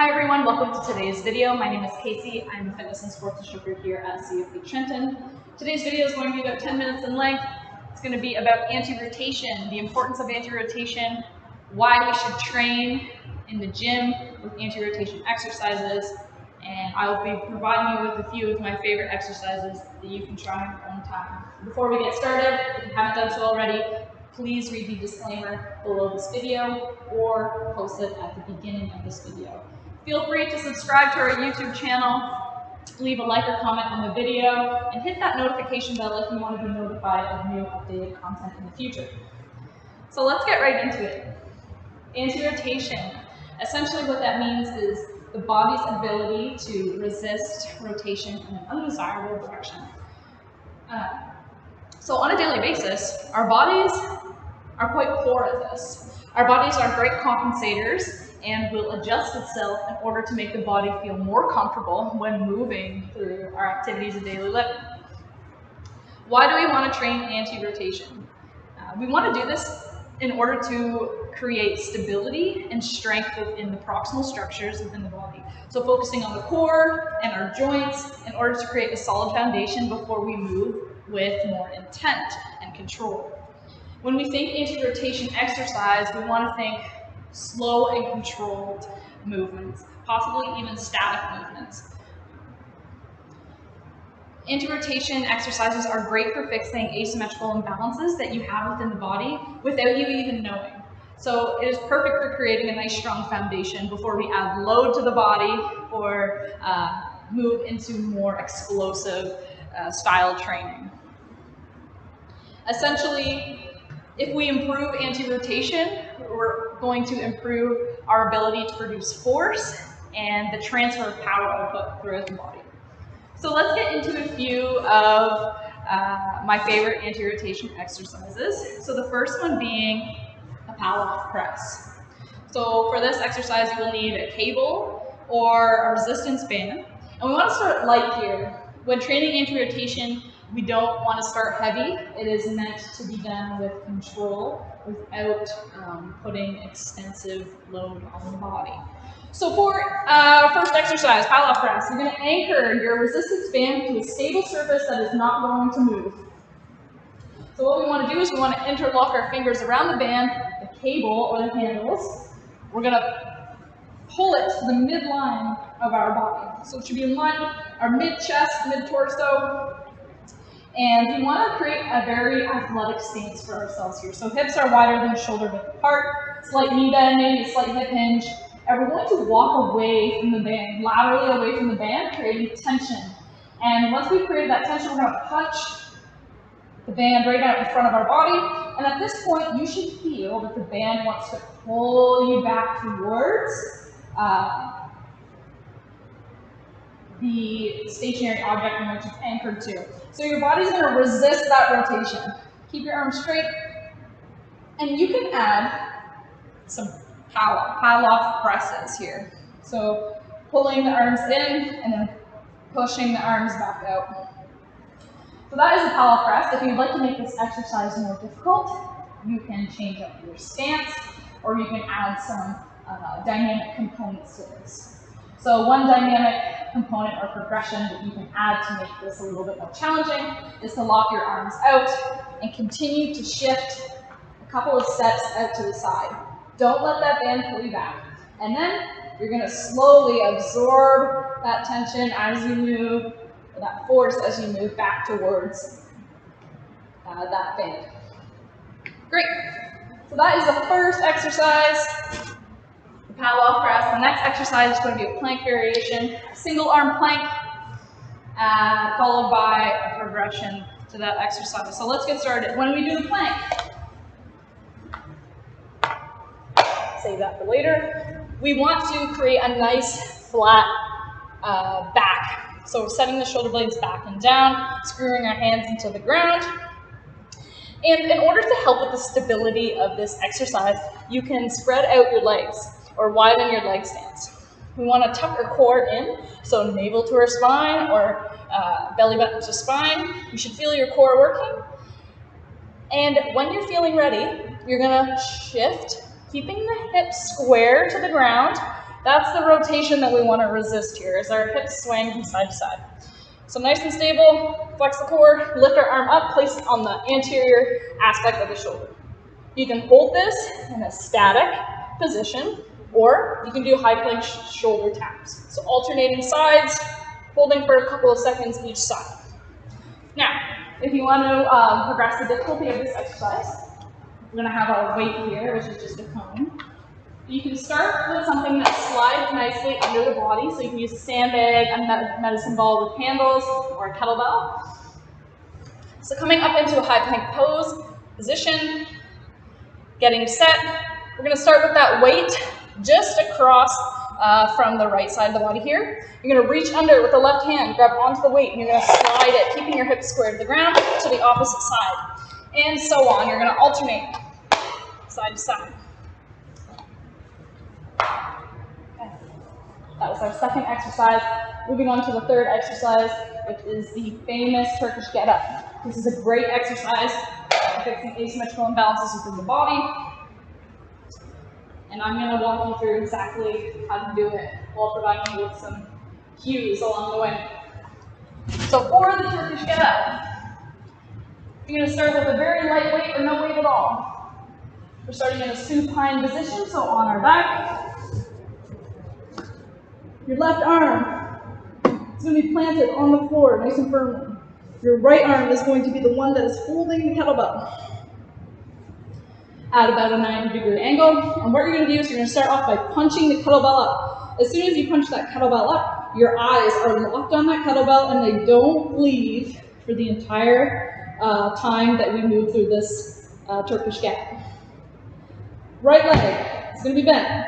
Hi everyone, welcome to today's video. My name is Kasey. I'm a fitness and sports instructor here at CFP Trenton. Today's video is going to be about 10 minutes in length. It's going to be about anti-rotation, the importance of anti-rotation, why we should train in the gym with anti-rotation exercises, and I'll be providing you with a few of my favorite exercises that you can try in your own time. Before we get started, if you haven't done so already, please read the disclaimer below this video or post it at the beginning of this video. Feel free to subscribe to our YouTube channel, leave a like or comment on the video, and hit that notification bell if you want to be notified of new updated content in the future. So let's get right into it. Anti-rotation. Essentially what that means is the body's ability to resist rotation in an undesirable direction. So on a daily basis, our bodies are quite poor at this. Our bodies are great compensators and will adjust itself in order to make the body feel more comfortable when moving through our activities of daily living. Why do we want to train anti-rotation? We want to do this in order to create stability and strength within the proximal structures within the body. So focusing on the core and our joints in order to create a solid foundation before we move with more intent and control. When we think anti-rotation exercise, we want to think slow and controlled movements, possibly even static movements. Anti-rotation exercises are great for fixing asymmetrical imbalances that you have within the body without you even knowing. So it is perfect for creating a nice strong foundation before we add load to the body or move into more explosive style training. Essentially, if we improve anti-rotation, we're going to improve our ability to produce force and the transfer of power output throughout the body. So let's get into a few of my favorite anti-rotation exercises. So the first one being a Pallof Press. So for this exercise, you will need a cable or a resistance band. And we want to start light here. When training anti-rotation, we don't want to start heavy. It is meant to be done with control without putting extensive load on the body. So for our first exercise, Pallof Press, you're going to anchor your resistance band to a stable surface that is not going to move. So what we want to do is we want to interlock our fingers around the band, the cable or the handles. We're going to pull it to the midline of our body. So it should be in line with our mid-chest, mid-torso. And we want to create a very athletic stance for ourselves here. So hips are wider than shoulder width apart, slight knee bend, maybe a slight hip hinge. And we're going to walk away from the band, laterally away from the band, creating tension. And once we've created that tension, we're going to punch the band right out in front of our body. And at this point, you should feel that the band wants to pull you back towards the stationary object in which it's anchored to. So your body's going to resist that rotation. Keep your arms straight. And you can add some Pallof presses here. So pulling the arms in and then pushing the arms back out. So that is a Pallof press. If you'd like to make this exercise more difficult, you can change up your stance or you can add some dynamic components to this. So one dynamic component or progression that you can add to make this a little bit more challenging is to lock your arms out and continue to shift a couple of steps out to the side. Don't let that band pull you back. And then you're going to slowly absorb that tension as you move, or that force as you move back towards that band. Great. So that is the first exercise. Pallof press. The next exercise is going to be a plank variation, a single arm plank, followed by a progression to that exercise. So let's get started. When we do the plank, save that for later, we want to create a nice flat back. So we're setting the shoulder blades back and down, screwing our hands into the ground. And in order to help with the stability of this exercise, you can spread out your legs or widen your leg stance. We want to tuck our core in, so navel to our spine or belly button to spine. You should feel your core working. And when you're feeling ready, you're going to shift, keeping the hips square to the ground That's the rotation that we want to resist here, as our hips swing from side to side. So nice and stable, flex the core, lift our arm up, place it on the anterior aspect of the shoulder. You can hold this in a static position, or you can do high plank shoulder taps. So alternating sides, holding for a couple of seconds each side. Now, if you want to progress the difficulty of this exercise, we're going to have our weight here, which is just a cone. You can start with something that slides nicely under the body, so you can use a sandbag, a medicine ball with handles, or a kettlebell. So coming up into a high plank pose, position, getting set. We're going to start with that weight just across from the right side of the body here. You're going to reach under with the left hand, grab onto the weight, and you're going to slide it, keeping your hips square to the ground, to the opposite side. And so on. You're going to alternate side to side. Okay. That was our second exercise. Moving on to the third exercise, which is the famous Turkish get up. This is a great exercise for fixing asymmetrical imbalances within the body. And I'm going to walk you through exactly how to do it while providing you with some cues along the way. So for the Turkish get up, you're going to start with a very light weight or no weight at all. We're starting in a supine position, so on our back. Your left arm is going to be planted on the floor, nice and firmly. Your right arm is going to be the one that is holding the kettlebell at about a 90-degree angle. And what you're going to do is you're going to start off by punching the kettlebell up. As soon as you punch that kettlebell up, your eyes are locked on that kettlebell and they don't leave for the entire time that we move through this Turkish gap. Right leg is going to be bent.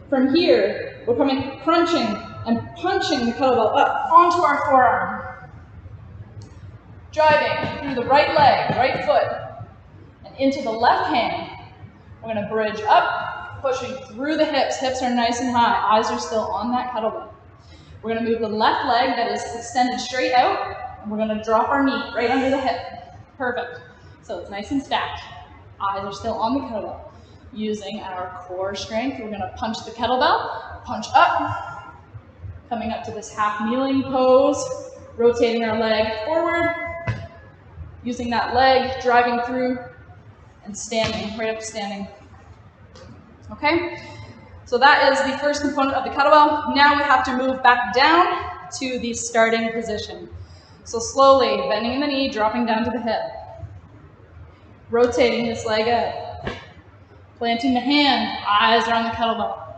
From here, we're coming crunching and punching the kettlebell up onto our forearm. Driving through the right leg, right foot, and into the left hand. We're going to bridge up, pushing through the hips. Hips are nice and high. Eyes are still on that kettlebell. We're going to move the left leg that is extended straight out, and we're going to drop our knee right under the hip. Perfect. So it's nice and stacked. Eyes are still on the kettlebell. Using our core strength, we're going to punch the kettlebell, punch up, coming up to this half kneeling pose, rotating our leg forward, using that leg, driving through, and standing, right up to standing. Okay? So that is the first component of the kettlebell. Now we have to move back down to the starting position. So slowly, bending the knee, dropping down to the hip. Rotating this leg out. Planting the hand, eyes are on the kettlebell.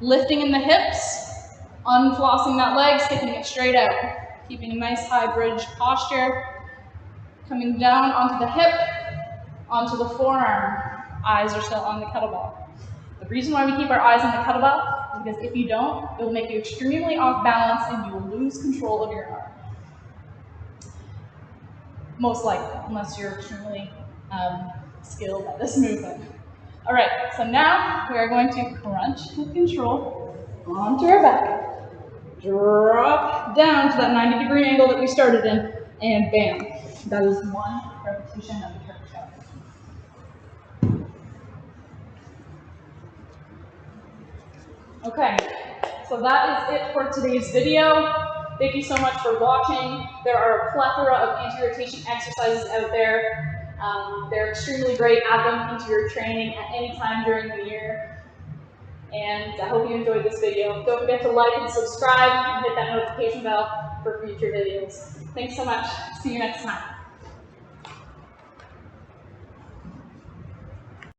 Lifting in the hips, unflossing that leg, sticking it straight out. Keeping a nice high bridge posture. Coming down onto the hip, onto the forearm. Eyes are still on the kettlebell. The reason why we keep our eyes on the kettlebell is because if you don't, it will make you extremely off balance and you will lose control of your arm. Most likely, unless you're extremely skilled at this movement. All right, so now we are going to crunch with control onto our back, drop down to that 90-degree angle that we started in, and bam. That is one repetition of the Turkish get up. Okay, so that is it for today's video. Thank you so much for watching. There are a plethora of anti-rotation exercises out there. They're extremely great. Add them into your training at any time during the year. And I hope you enjoyed this video. Don't forget to like and subscribe and hit that notification bell for future videos. Thanks so much. See you next time.